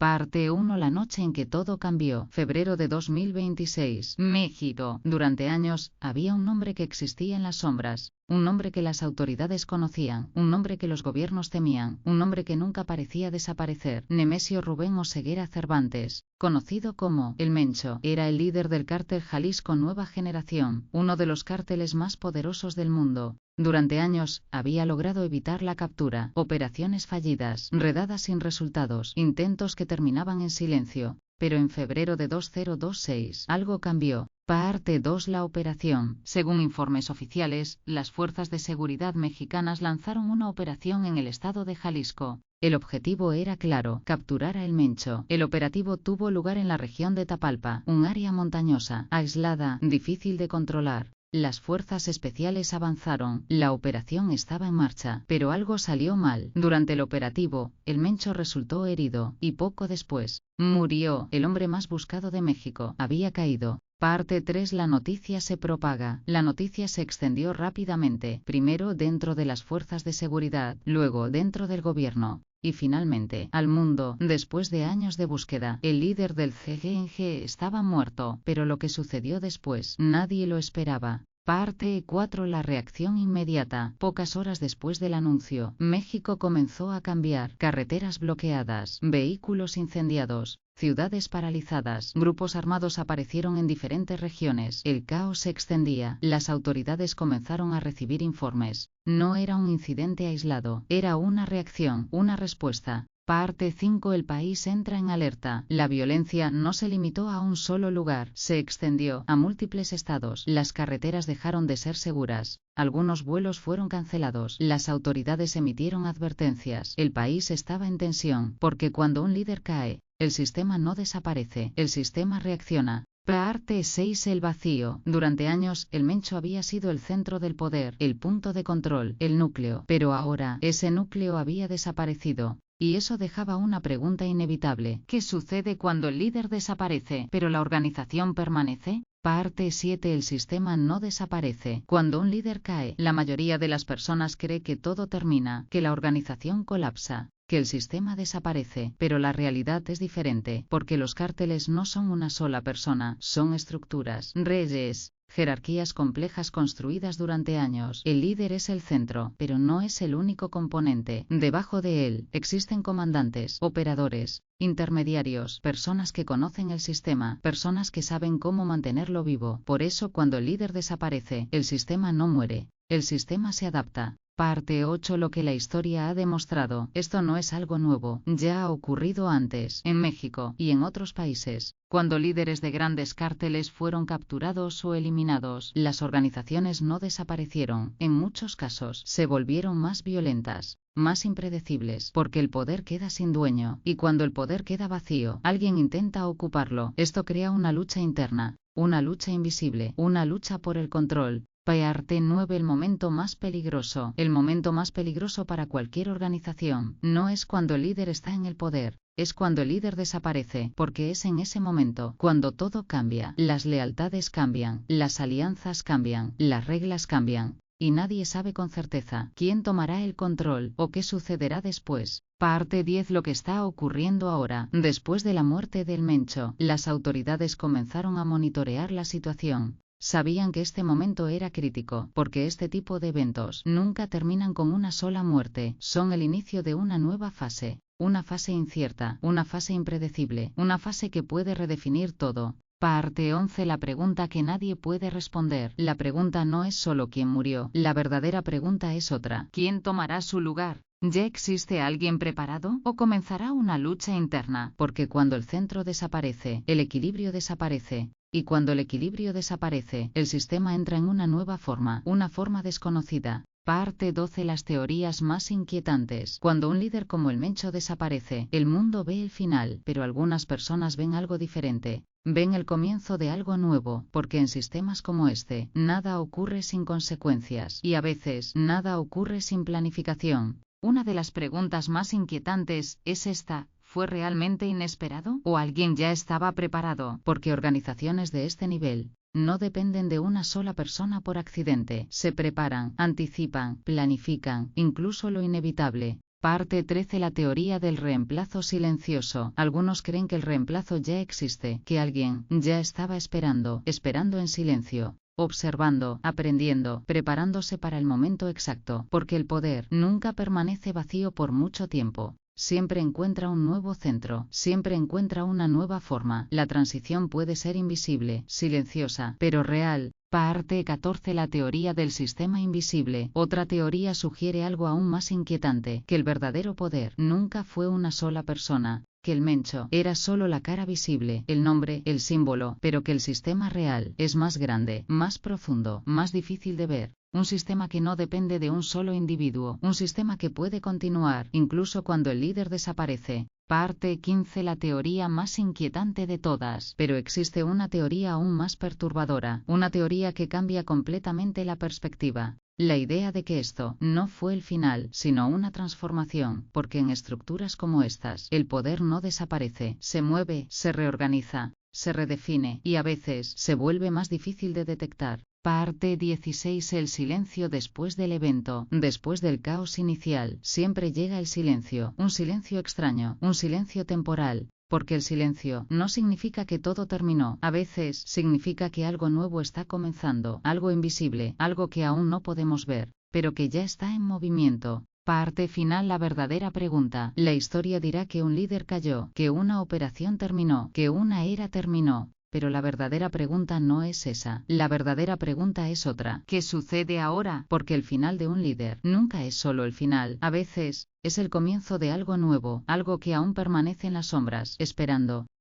Parte 1. La noche en que todo cambió. Febrero de 2026. México. Durante años, había un nombre que existía en las sombras. Un nombre que las autoridades conocían, un nombre que los gobiernos temían, un nombre que nunca parecía desaparecer. Nemesio Rubén Oseguera Cervantes, conocido como El Mencho, era el líder del cártel Jalisco Nueva Generación, uno de los cárteles más poderosos del mundo. Durante años, había logrado evitar la captura, operaciones fallidas, redadas sin resultados, intentos que terminaban en silencio. Pero en febrero de 2026, algo cambió. Parte 2. La operación. Según informes oficiales, las fuerzas de seguridad mexicanas lanzaron una operación en el estado de Jalisco. El objetivo era claro: capturar a El Mencho. El operativo tuvo lugar en la región de Tapalpa, un área montañosa, aislada, difícil de controlar. Las fuerzas especiales avanzaron, la operación estaba en marcha, pero algo salió mal. Durante el operativo, El Mencho resultó herido, y poco después, murió. El hombre más buscado de México había caído. Parte 3. La noticia se propaga. La noticia se extendió rápidamente, primero dentro de las fuerzas de seguridad, luego dentro del gobierno, y finalmente al mundo. Después de años de búsqueda, el líder del CGNG estaba muerto, pero lo que sucedió después, nadie lo esperaba. Parte 4. La reacción inmediata. Pocas horas después del anuncio, México comenzó a cambiar. Carreteras bloqueadas, vehículos incendiados, ciudades paralizadas, grupos armados aparecieron en diferentes regiones. El caos se extendía. Las autoridades comenzaron a recibir informes. No era un incidente aislado, era una reacción, una respuesta. Parte 5. El país entra en alerta. La violencia no se limitó a un solo lugar, se extendió a múltiples estados. Las carreteras dejaron de ser seguras. Algunos vuelos fueron cancelados. Las autoridades emitieron advertencias. El país estaba en tensión, porque cuando un líder cae, el sistema no desaparece, el sistema reacciona. Parte 6. El vacío. Durante años, El Mencho había sido el centro del poder, el punto de control, el núcleo. Pero ahora, ese núcleo había desaparecido. Y eso dejaba una pregunta inevitable: ¿qué sucede cuando el líder desaparece, pero la organización permanece? Parte 7. El sistema no desaparece. Cuando un líder cae, la mayoría de las personas cree que todo termina, que la organización colapsa, que el sistema desaparece, pero la realidad es diferente, porque los cárteles no son una sola persona, son estructuras, redes, jerarquías complejas construidas durante años. El líder es el centro, pero no es el único componente. Debajo de él, existen comandantes, operadores, intermediarios, personas que conocen el sistema, personas que saben cómo mantenerlo vivo. Por eso, cuando el líder desaparece, el sistema no muere, el sistema se adapta. Parte 8. Lo que la historia ha demostrado. Esto no es algo nuevo, ya ha ocurrido antes, en México y en otros países. Cuando líderes de grandes cárteles fueron capturados o eliminados, las organizaciones no desaparecieron. En muchos casos, se volvieron más violentas, más impredecibles, porque el poder queda sin dueño, y cuando el poder queda vacío, alguien intenta ocuparlo. Esto crea una lucha interna, una lucha invisible, una lucha por el control. Parte 9. El momento más peligroso. El momento más peligroso para cualquier organización no es cuando el líder está en el poder, es cuando el líder desaparece, porque es en ese momento cuando todo cambia. Las lealtades cambian, las alianzas cambian, las reglas cambian, y nadie sabe con certeza quién tomará el control o qué sucederá después. Parte 10. Lo que está ocurriendo ahora. Después de la muerte del Mencho, las autoridades comenzaron a monitorear la situación. Sabían que este momento era crítico, porque este tipo de eventos nunca terminan con una sola muerte, son el inicio de una nueva fase, una fase incierta, una fase impredecible, una fase que puede redefinir todo. Parte 11. La pregunta que nadie puede responder. La pregunta no es solo quién murió, la verdadera pregunta es otra: ¿quién tomará su lugar? ¿Ya existe alguien preparado? ¿O comenzará una lucha interna? Porque cuando el centro desaparece, el equilibrio desaparece. Y cuando el equilibrio desaparece, el sistema entra en una nueva forma, una forma desconocida. Parte 12. Las teorías más inquietantes. Cuando un líder como el Mencho desaparece, el mundo ve el final, pero algunas personas ven algo diferente. Ven el comienzo de algo nuevo, porque en sistemas como este, nada ocurre sin consecuencias, y a veces, nada ocurre sin planificación. Una de las preguntas más inquietantes es esta: ¿fue realmente inesperado? ¿O alguien ya estaba preparado? Porque organizaciones de este nivel no dependen de una sola persona por accidente. Se preparan, anticipan, planifican, incluso lo inevitable. Parte 13. La teoría del reemplazo silencioso. Algunos creen que el reemplazo ya existe, que alguien ya estaba esperando en silencio, observando, aprendiendo, preparándose para el momento exacto, porque el poder nunca permanece vacío por mucho tiempo. Siempre encuentra un nuevo centro, siempre encuentra una nueva forma. La transición puede ser invisible, silenciosa, pero real. Parte 14. La teoría del sistema invisible. Otra teoría sugiere algo aún más inquietante, que el verdadero poder nunca fue una sola persona, que el mencho era solo la cara visible, el nombre, el símbolo, pero que el sistema real es más grande, más profundo, más difícil de ver. Un sistema que no depende de un solo individuo, un sistema que puede continuar, incluso cuando el líder desaparece. Parte 15. La teoría más inquietante de todas. Pero existe una teoría aún más perturbadora, una teoría que cambia completamente la perspectiva. La idea de que esto no fue el final, sino una transformación, porque en estructuras como estas, el poder no desaparece, se mueve, se reorganiza, se redefine, y a veces se vuelve más difícil de detectar. Parte 16. El silencio después del evento. Después del caos inicial, siempre llega el silencio, un silencio extraño, un silencio temporal, porque el silencio no significa que todo terminó, a veces significa que algo nuevo está comenzando, algo invisible, algo que aún no podemos ver, pero que ya está en movimiento. Parte final. La verdadera pregunta. La historia dirá que un líder cayó, que una operación terminó, que una era terminó. Pero la verdadera pregunta no es esa. La verdadera pregunta es otra. ¿Qué sucede ahora? Porque el final de un líder nunca es solo el final. A veces, es el comienzo de algo nuevo, algo que aún permanece en las sombras, esperando,